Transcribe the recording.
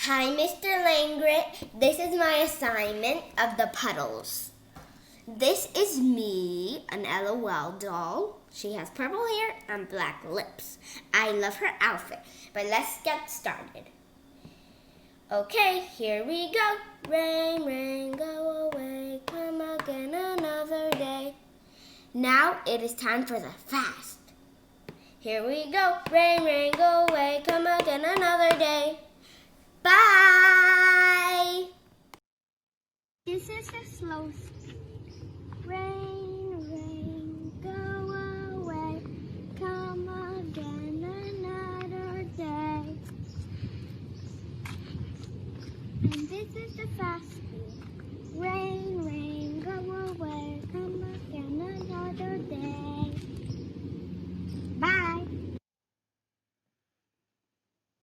Hi, Mr. Langrit. This is my assignment of the puddles. This is me, an LOL doll. She has purple hair and black lips. I love her outfit, but let's get started. Okay, here we go. Rain, rain, go away, come again another day. Now it is time for the fast. Here we go. Rain, rain, go away, come again another day. Bye! This is a slow rain, rain, go away, come again another day. And this is the fast.